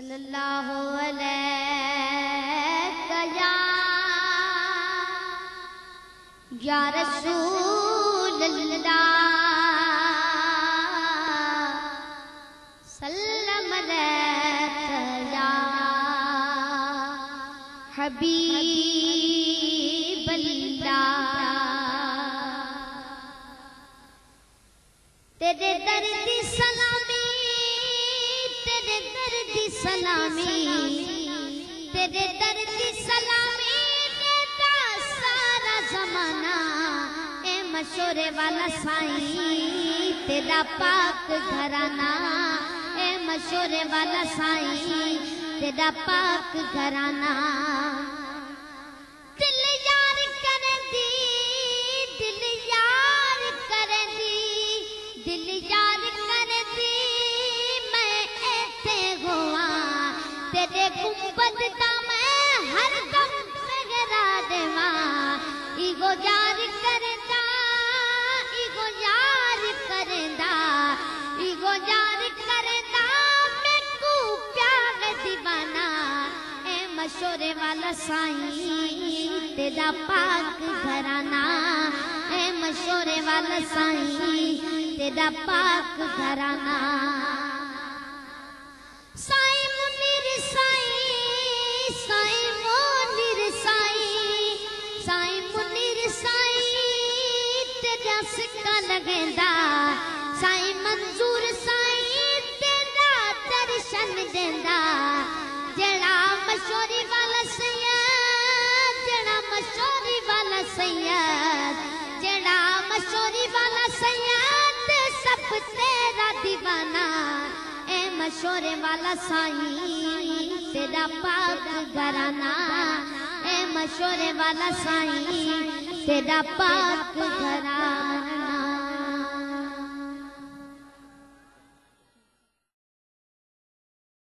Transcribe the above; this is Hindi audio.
सल्लल्लाहु अलैहि या रसूल अल्लाह सल्लम अलैका या हबीब अल्लाह। तेरे दर दी सलामी, तेरे दर दी सलामी, तेरे दर दी सलामी देता सारा जमाना। ए मशोरे वाला साईं तेरा पाक घराना, ए मशोरे वाला साईं तेरा पाक घराना। दिल यार कर दी, दिल यार कर दी, दिल यार कर दी, मैं ऐसे हुआ तेरे गुंबद दा मैं हर दम पगरा देवा। इगो यार करदा, इगो यार करदा, इगो यार करदा, मैनू प्यार दीवाना। ए मशोरे वाला साईं तेरा पाक घराना, ए मशोरे वाला साईं तेरा पाक घराना। साईं मुनीर साईं, साईं मुनीर साईं, साईं मुनीर साईं तेरा सिक्का लगेंदा। साईं मंजूर साईं तेरा दर्शन देंदा। जेड़ा मशोरी वाला सैयद, जेड़ा मशोरी वाला सैयद, जेड़ा मशोरी वाला सैयद सब तेरा दीवाना। ए मशोरे वाला साईं तेरा पाक घराना, ए मशोरे वाला साईं तेरा पाक घराना।